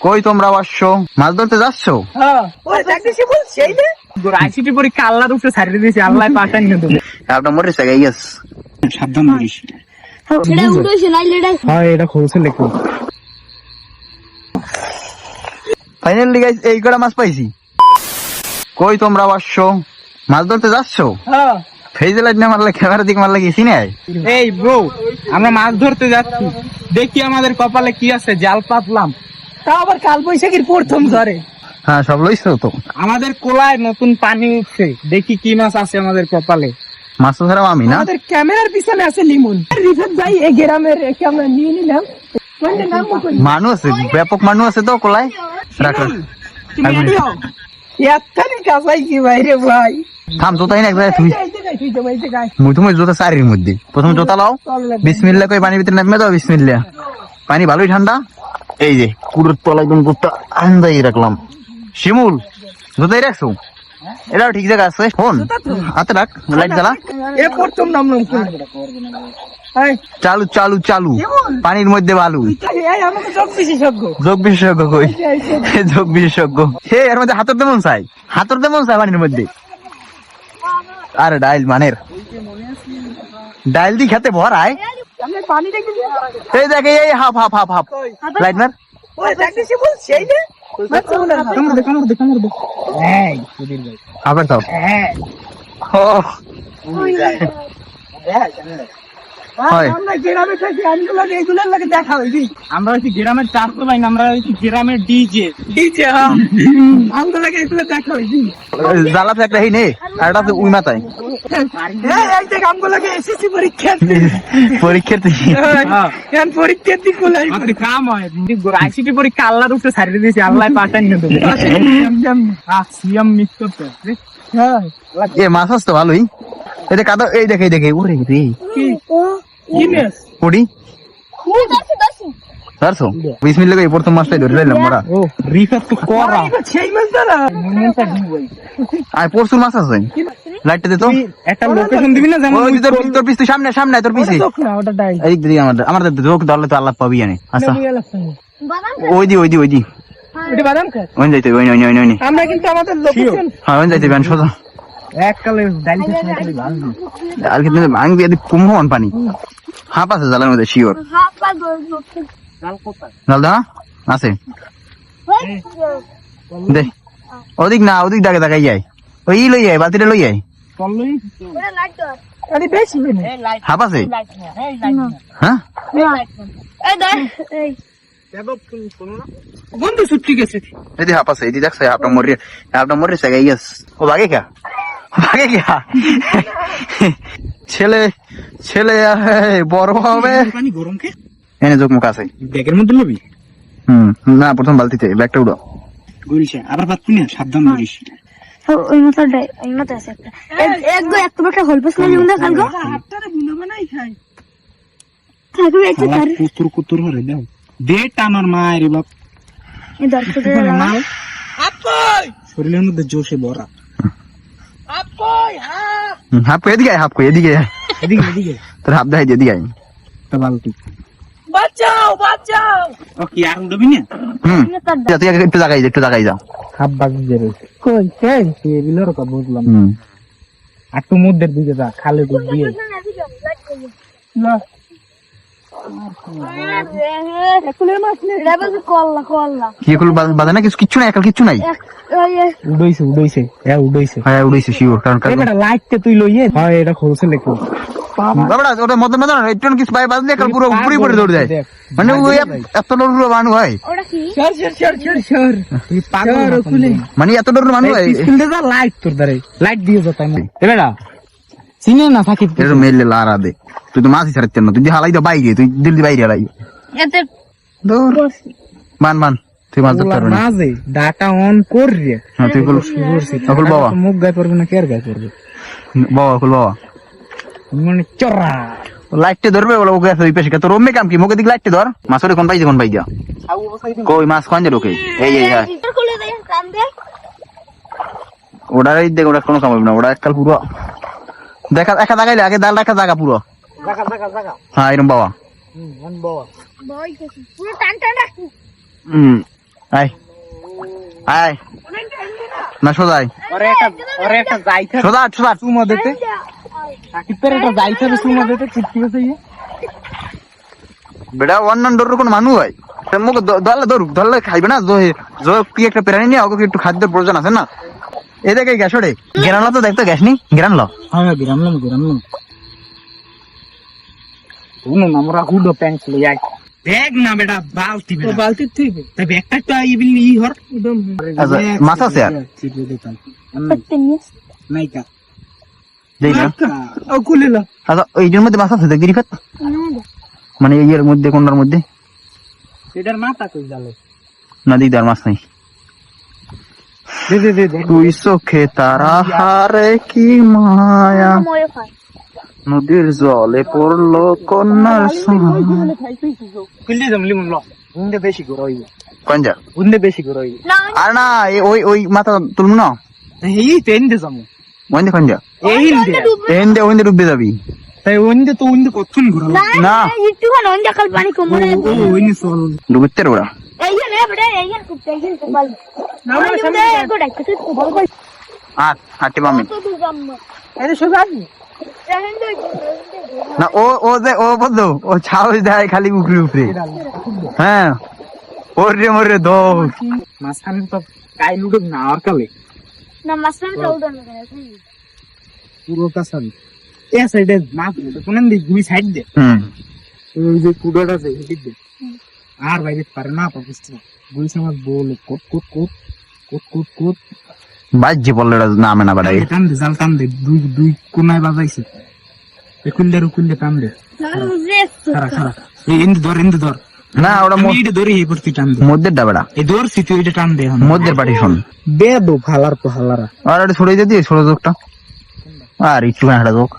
কই তোমরা আসছ? মাছ ধরতে যাচ্ছ? আইসিটি পরীক্ষা আল্লাহর উপরে ছাড়িয়ে দিয়েছি, আল্লাহ পাঠান দেবে। আপনার মরে গেছে। সাবধান করিস। হ্যাঁ, এটা খুলছে লেখো। ফাইনালি গাইস এই কটা মাছ পাইছি। কই তোমরা আসছ? মাছ ধরতে যাচ্ছ? ফেজে লাইট না মারলে ক্যামেরা দিকে মারলে গেছি না। এই ব্রো, আমরা মাছ ধরতে যাচ্ছি, দেখি আমাদের কপালে কি আছে। জাল পাতলাম, তাও আবার কাল বৈশাখীর প্রথম ধরে। হ্যাঁ সব লইছো তো। আমাদের কোলায় নতুন পানি উঠছে, দেখি কি মাছ আছে আমাদের কপালে। মাছ তো ধরাও আমি না। আমাদের ক্যামেরার পিছনে আছে লিমন। রিফাত ভাই এই গ্রামের ক্যামেরা নিয়ে নিলাম। মানুষ আছে, ব্যাপক মানুষ আছে তো কোলায়। রাখো ভাই থাম জোতাই না একবার তুই তুমি জোতা চারির মধ্যে প্রথম জোতা লাও, বিসমিল্লাহ কই পানির ভিতরে নামবে দাও। বিসমিল্লাহ, পানি ভালোই ঠান্ডা। এই যে পুরো তলা একদম জোতা আন্দাই রাখলাম। শিমুল জোতাই রাখছো? এটাও ঠিক জায়গা আছে। ফোন হাতে রাখ, লাইট জ্বালা। প্রথম নামলাম। চালু চালু চালু, পানির মধ্যে বালু। যোগ বিশেষজ্ঞ কই? যোগ বিশেষজ্ঞ হে, এর মধ্যে হাতর দেমন চাই, হাতর দেমন চাই পানির মধ্যে। আরে ডাইল মানের ডাইল দি খেতে ভরায়। এই দেখে এই half half half half light মার। আবার দাও। আমরা হচ্ছি গ্রামের চাষ তো ভাই, আমরা হচ্ছি গ্রামের ডিজে। দেখা হয়েছি জ্বালাতে একটা হে নে, আর একটা উই মাথায় আইসিটি পরীক্ষা আল্লাহর উপরে ছাড়িয়ে দিয়েছি, আল্লাহ পাঠান দেবে। এ মাছ তো ভালোই। এটা কাদা, এই দেখে এই দেখে ওরে রে পড়ি ধরছো। বিসমিল্লাহ কই প্রথম মাছটাই ধরে লাইলাম মোরা। ও রিফাত তো করা সেই মাছ ধরা। আর প্রচুর মাছ আছে। লাইটটা দে তো, একটা লোকেশন দিবি না? যেমন ওই তোর পিছ সামনে সামনে তোর পিছে। ওটা ডাই এই দিদি আমাদের যোগ ধরলে তো আল্লাহ পাবি জানে। আচ্ছা ওই দি এটা বাদাম খা। ওই যাইতে ওই আমরা কিন্তু আমাদের লোকেশন হ্যাঁ ওই যাইতে বেন সোজা। এককালে ডাইল খেতে খালি ভালো। আর কিন্তু ভাঙবি এদিক কুমহন পানি হাফ আছে জালের মধ্যে শিওর। জাল দা আছে দে। ওদিক না, ওদিক দাগে দাগাই যায়। ওই লই যায়, বালতিটা লই যায়। হাফ আছে হ্যাঁ। বন্ধু ছুটি গেছে। এদি হাফ আছে, এদি দেখছে হাফটা মরে সেগাই গেছ। ও ভাগে কে ছেলে ছেলে বড় হবে। পানি গরম কে এনে যোগ মুখ আছে ব্যাগের মধ্যে লবি। না প্রথম বালতিতে ব্যাগটা উড়ো। গরিসা আবার পাচ্ছি না, সাবধান করিস। ওই মাথাটাই ওই মাথা আছে একটা। এক তো একটা হলপাস লাগে মনে কালগো হাতটারে বুনা বানাই খাই। থাকবে এটা তার কুতুর হরে দাও দে টানার মায়ের বাপ। এই দর্শকদের মাল আপই শরীরের মধ্যে জোশে ভরা। আপই হাফ এদিকে হাফ এদিকে এদিকে তোর হাফ দেখাই এদিকে আয়। তো বালতি বাঁচাও। ও কি আর উঠবি না? তুই একটু জাগাই যাও। হাফ বাজি যাবে কই কেন তুই বিলর কথা বুঝলাম। আর তো মধ্যের দিকে যা, খালে ডুব দিয়ে না। কি কল বাজে না, কিচ্ছু নাই, একাল কিচ্ছু নাই। উড়াইছে হ্যাঁ উড়াইছে শিওর। কারণ এটা লাইটটা তুই লইয়ে হয়, এটা খোলছে লেখো বাবা ওটা মত মত না একটু কিছু ভাই বাজলে একাল পুরো উপরে পড়ে দৌড় যায়। মানে ওই এত ডর মানুষ হয়, ওটা কি সর তুই পাগল খুলে মানে এত ডর মানুষ হয়। স্কুলে যা লাইট তোর ধারে লাইট দিয়ে যা তাই এবেলা চিনে না সাকিব এটা মেলে লারা দে। তুই তো মাছই ছাড়তেন না, তুই যে হালাই তো বাইরে, তুই দিল্লি বাইরে হালাই এতে মান তুই মাছ ধরতে পারবি না। মাঝে ডাটা অন কর রে। হ্যাঁ তুই বল সকল বাবা মুখ গায়ে পড়বে না, কেয়ার গায়ে পড়বে বাবা মানে চড়া লাইটটা ধরবে বলে ওকে ওই পেশে তোর রুমে কাম কি মুখে দিক লাইটটা ধর। মাছের কোন পাই যা কই মাছ কোন যে লোকে এই খুলে দে কান দে। ওটা দেখ, ওটা কোনো কাম হবে না। ওটা এককাল পুরো দেখা একা জায়গায় আগে ডাল রাখা জায়গা পুরো। হ্যাঁ এরকম বাবা বই পুরো টান টান রাখ। আয় আয় না সোজাই ওরে একটা যাইতে সোজা সোজা সুমো দিতে সাকিবের একটা যাইতে হবে সুমো দিতে চিটকি আছে ইয়ে বেটা অন্যান্য ডোর কোন মানুষ হয় মুখ ধরলে খাইবে না কি একটা প্রাণী নিয়ে ওকে একটু খাদ্যের প্রয়োজন আছে না এই দেখে গ্যাস ওরে গেরানলা তো দেখতো গ্যাস নি গেরানলো হ্যাঁ গিরামলাম শুনো না আমরা হুডো প্যান্ট লই আই দেখ না বেটা বালতি বেটা বালতি ঠিক তাই ব্যাগটা তো ইবিল ই হর একদম আচ্ছা মাছ আছে আর নাইকা দেই না ও কুলিলা আচ্ছা এইটার মধ্যে মাছ আছে দেখ দিরিফাত মানে এর মধ্যে কোনটার মধ্যে এটার মাথা কই জালে না দিক দার মাছ নাই দে তুই চোখে তারা হারে কি মায়া মরে খায় নদীর জলে পড়লো কন্যার কুলি জমলি মন ল উন্দে বেশি করে হইব কঞ্জা উন্দে বেশি করে হইব না আর না ওই মাথা তুলমু না এই তেন দে জামু ওইন্দে কঞ্জা এই দে ওইন্দে ডুববে যাবি তাই উন্দে তো উন্দে কতক্ষণ ঘুরা না একটুখানি অন্ধ কাল পানি কমরে ও ওইনি চল ডুবিতে ওরা এইখানে বড় এইখানে খুব এইখানে খুব ভালো না আমার সামনে গোটা কিছু বড় বড় হাঁটি পামি তো দূর জাম্মা আরে সোজা আসি দেখেন তো না ও বদ্ধ ও ছাউস দেয় খালি উপরে উপরে হ্যাঁ ওরে মরে দো মাঝখানে তো কাই লুডো না আর কালে না মাসরাম তো উড়ন গেছে পুরো কাছাবি এ সাইডে মাছ কোন দিক দুই সাইড দে ওই যে কুড়াটা আছে এদিক দে আর বাইরে পারে না পাকিস দুই সমাজ বল কোট কোট কোট কোট কোট কোট বাজ্যে পড়লে নামে না বাড়াই টান দে জাল টান দে দুই কোনায় বাজাইছে উকুল দে টান দে খারা খারা এই ইন্দ ধর না ওটা আমি এটা ধরি এই পড়তি টান দে মধ্যের ডাবেড়া এই ধর সিটি এটা টান দে এখন মধ্যের পার্টিশন দে দো ফালার তো হালারা আর এটা ছড়িয়ে দিয়ে ছোট চোখটা আর একটু হাঁটা চোখ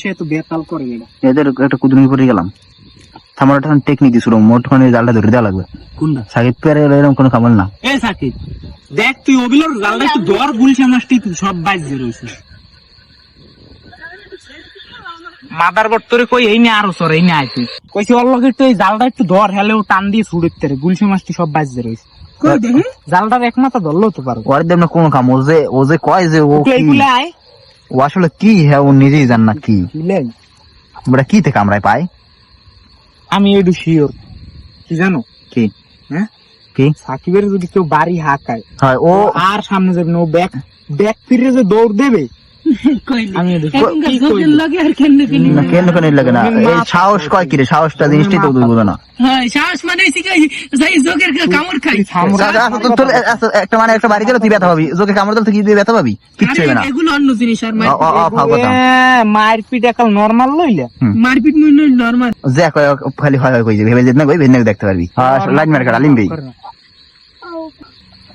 সে তো বেতাল করে এটা এদের একটা কুদুমি পরে গেলাম আমার একটা টেকনিক দিছিল মোটখানে জালটা ধরে দেওয়া লাগবে কোনটা সাকিব পেয়ারে এরকম কোনো খাবার না এ সাকিব দেখ তুই ওগুলোর জালটা একটু দর গুলছে মাছটি তুই সব বাইজে রয়েছে মাদার বর্তরে কই এই নে আরো সর এই নে আয় তুই কইছি ওর লগে একটু এই জালটা একটু ধর হেলেও টান দিয়ে ছুড়ে রে গুলছে মাছটি সব বাইজে রয়েছে জালটার এক মাথা ধরলেও তো পারো ওর দেব না কোনো কাম ও যে কয় যে ও কি এইগুলো আয় ও আসলে কি হ্যাঁ ও নিজেই জান না কি বুঝলেন ওটা কি থেকে আমরাই পাই আমি একটু শিওর কি জানো কি হ্যাঁ কি সাকিবের যদি কেউ বাড়ি হাঁকায় হয় ও আর সামনে যাবে না ও ব্যাক ফিরে যে দৌড় দেবে আমি না, কেন কেন লাগে না এই সাহস কয় কি রে সাহসটা জিনিসটাই তো বুঝবো না আচ্ছা, আচ্ছা, একটা মানে একটা বাড়ি গেলে তুই ব্যথা পাবি তোকে কামড় দিলে তুই কি দিয়ে ব্যথা পাবি কিচ্ছু হবে না ফাও কথা মারপিট একাল নরমাল লইলে মারপিট নরমাল যে কয় খালি হয় কই যে ভেবে যেত না কই ভেবে দেখতে পারবি লাইন মার কাটা লিমবি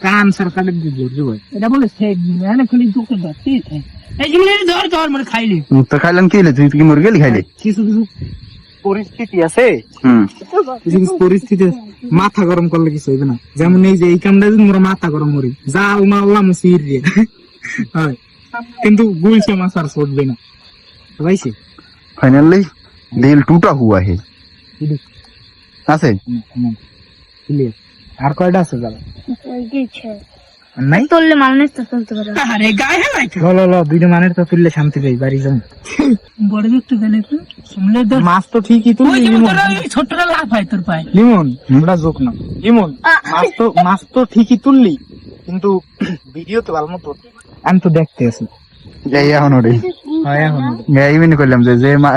কান সরকারের দিয়ে জোর এটা বলে সেট মানে খালি দুঃখ দাঁড়িয়ে এই জিনিস ধর মানে খাইলি তো খাইলাম কি হইলে তুই কি মুরগি গেলি খাইলি কিছু কিছু পরিস্থিতি আছে হুম কিছু কিছু পরিস্থিতি মাথা গরম করলে কিছু হইবে না যেমন এই যে এই কামটা যদি মোরা মাথা গরম করি জাল মারলাম সির দিয়ে হয় কিন্তু গুলছে মাছ আর ছুটবে না ভাইছে फाइनली दिल टूटा हुआ है আছে ক্লিয়ার আর কয়টা আছে জাল কিছু নাই তোললে মানুষ তো চলতে পারে আরে গায়ে হেলাই ল দুইটা মানের তো তুললে শান্তি পাই বাড়ি যাও বড় দেখতে গেলে তো সামনে ধর মাছ তো ঠিকই তুললি ছোটরা লাভ হয় তোর পায় লিমন আমরা জোক না লিমন মাছ তো ঠিকই তুললি কিন্তু ভিডিও তো ভালো মতো আমি তো দেখতে আছি এই এখন ওরে হ্যাঁ এখন এই মিনি করলাম যে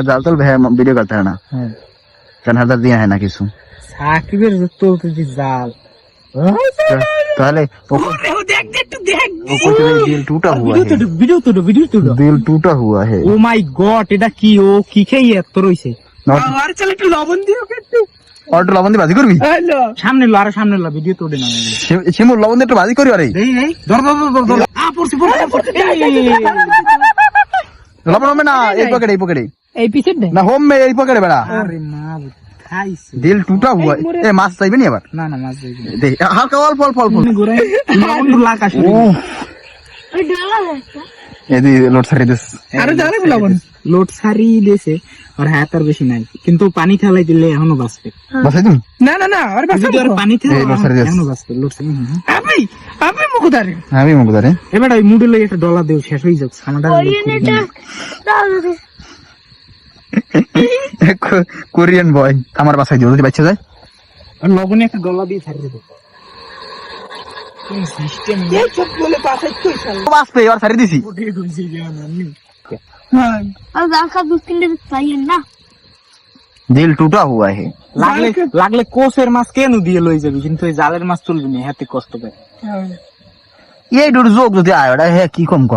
জাল তোল ভাই ভিডিও করতে হয় না হ্যাঁ 4000 দিয়ে হয় না কিছু সাকিবের তো তুই জাল তাহলে ও দেখ একটু দেখ ও কইতে দিল टूटा हुआ है ভিডিও তো दिल टूटा हुआ है ও মাই গড এটা কি ও কি খেয়ে এত রইছে আর চল একটু লবণ দিও একটু অটো লবণ দিয়ে ভাজি করবি হ্যালো সামনে লো আর সামনে লো ভিডিও তোড়ে না শিমুল লবণ দিয়ে একটু ভাজি করি আরে এই ধর পড়ছি লবণ হবে না এই পকেটে এই পিছের দে না হোম মে এই পকেটে বেড়া আরে মা খাইছে दिल टूटा हुआ है ए মাছ চাইবে নি আবার না মাছ যাইবে দে হালকা অল্প ঘুরে লবণ লাগাস ও ওই ডালা আছে এদি লোড সারি দিস আরে জানে বলাবন লোড সারি দিয়েছে আর হাত আর বেশি নাই কিন্তু পানি খেলাই দিলে এখনো বাঁচবে বসাই তুমি না না না আর যদি আর পানি খেলে এই লোড সারি দিস এখনো বাঁচবে লোড সারি আমি আমি মুখদারে আমি মুখদারে এবার ওই মুডে লই একটা ডলার দেও শেষ হয়ে যাচ্ছে আমাদের কোরিয়ান বয় আমার বাসায় দিও যদি বাচ্চা যায় আর লবণে একটা ডলার দিয়ে ছাড়িয়ে দেবো সিস্টেম এই সব বলে পাশে কই শালা বাসপে আর সারি দিছি উঠে গইছে জান আমি और दाल का दूध किंडे चाहिए ना দিল টুটা হুয়া হে লাগলে লাগলে কোষের মাছ কেন দিয়ে লই যাবি কিন্তু এই জালের মাছ চলবে না হাতে কষ্ট পায় এই ডোর যোগ যদি আয় ওটা হে কি কম ক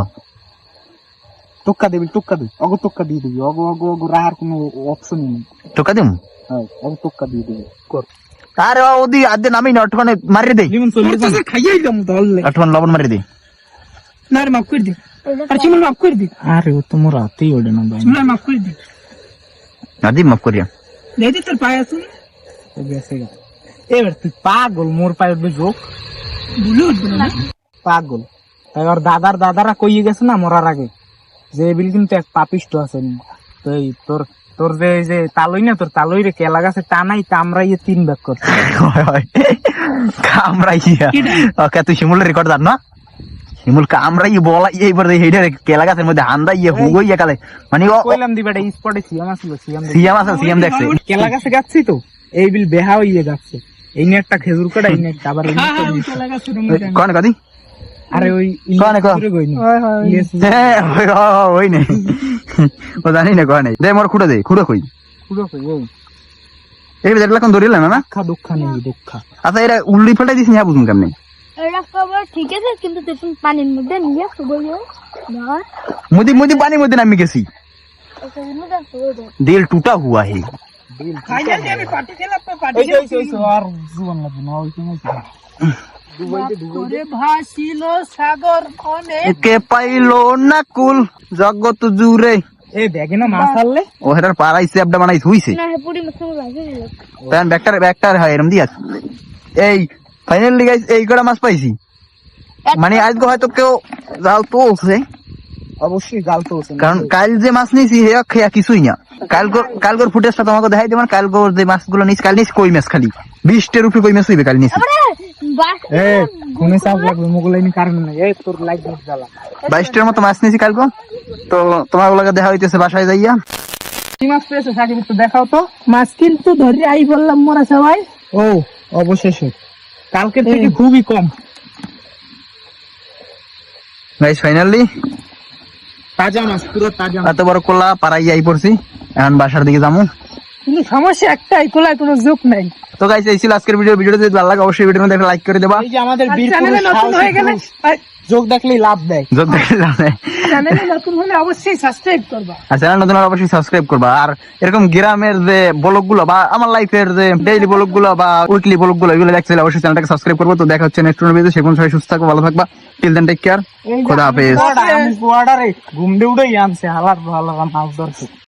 টুক্কা দিবি অগো টুক্কা দিয়ে দিবি অগো অগো অগো রাহার কোনো অপশন নেই টোকা দিম হ্যাঁ অগো টুক্কা দিয়ে দিবি কর আরে ওদি আদে নামি না অটখানে মারি দে লিমন চলে খাইয়াই দাম তাহলে অটখানে লবণ মারি দে না রে মাফ করে দে আরে চিমন মাফ করে দে আরে ও তো মোর হাতেই ওড়ে না ভাই চিমন মাফ করে দে আদি মাফ করিয়া দে দে তোর পায়ে আছে এবার তুই পাগল মোর পায়ে বুঝো না পাগল তাই ওর দাদারা কইয়ে গেছে না মরার আগে যে বিল কিন্তু এক পাপিষ্ট আছে তো এই তোর তোর যে তালই না তোর তালই রে কেলা গাছে টানাই কামড়াইয়ে 3 ভাগ করছে কামড়াইয়া ওকে তুই শিমুল রেকর্ড জান না শিমুল কামড়াই বলা এইবার হেইডা কেলা গাছের মধ্যে হান্দা ইয়ে হুগইয়া কালে মানে ও কইলাম দিবাটা স্পটে সিয়াম আছিল সিয়াম দেখছে কেলা গাছে গাচ্ছি তো এই বিল বেহা হইয়ে যাচ্ছে এই নিয়ে একটা খেজুর কাটা এই নিয়ে আবার কোন কাদি আরে ওই কোনে কো ওই নেই ও জানি না কোনে দে মোর খুঁড়ে দে খুঁড়ে কই এই বেটা কোন ধরিলা না দুঃখ নেই দুঃখ আচ্ছা এটা উল্লি ফেলাই দিছ না বুঝুন কেমনে এটা খবর ঠিক আছে কিন্তু তুমি পানির মধ্যে নিয়ে শুবইও না মুদি পানি মধ্যে নামি গেছি ওকে মধ্যে শুবইও দিল টুটা হুয়া হে খাইয়া দে আমি পার্টি খেলা পার্টি আর জীবন লাগবে না ওই সময় ভাসিল সাগর কোনে একে পাইলো না কুল জগৎ জুড়ে এ ব্যাগে না মাছ আনলে ও হেটার পাড়াইছে আপডা বানাই হইছে না হে পুরি মত লাগে তান ব্যাকটার হয় এরম দিয়া এই ফাইনালি গাইস এই কড়া মাছ পাইছি মানে আজকে হয়তো কেউ জাল তোলছে অবশ্যই গাল তো কারণ কাল যে মাছ নিয়েছি হে খেয়া কিছুই না কালগর ফুটেজটা তোমাকে দেখাই দেবেন কালগর যে মাছগুলো নিস কাল নিস কই মাছ খালি 20 রুপি কই মাছ হইবে কাল নিস এ কোনে সাপ লাগবে মোগলাইনি কারণ নাই এই তোর লাইট মত জ্বালা 22 মতো মাছ নিয়েছি কালগো তো তোমার ওগুলোকে দেখা হইতেছে বাসায় যাইয়া কি মাছ পেয়েছো সাকিব একটু দেখাও তো মাছ কিন্তু ধরে আই বললাম মোরা সবাই ও অবশেষে কালকের থেকে খুবই কম গাইস ফাইনালি তাজা মাছ পুরো তাজা এত বড় কোলা পাড়াই আই পড়ছি এখন বাসার দিকে যাবো কিন্তু সমস্যা একটাই কোলায় কোনো যোগ নাই তো গাইস এই ছিল আজকের ভিডিওটা যদি ভালো লাগে অবশ্যই ভিডিওর মধ্যে একটা লাইক করে দেবা এই যে আমাদের চ্যানেলে নতুন হয়ে গেলে যোগ দেখলেই লাভ দেয় যোগ দেখলে লাভ নেই চ্যানেলে নতুন হলে অবশ্যই সাবস্ক্রাইব করবা আর চ্যানেল নতুন হলে অবশ্যই সাবস্ক্রাইব করবা আর এরকম গ্রামের যে ব্লগ গুলো বা আমার লাইফের যে ডেইলি ব্লগ গুলো বা উইকলি ব্লগ গুলো এগুলো দেখতে অবশ্যই চ্যানেলটাকে সাবস্ক্রাইব করবো তো দেখা হচ্ছে নেক্সট ভিডিওতে সে কোন সবাই সুস্থ থাকো ভালো থাকবা টিল দেন টেক কেয়ার খোদা হাফেজ ঘুম দিয়ে উঠেই আনছে হালার ভালো মাছ ধরছে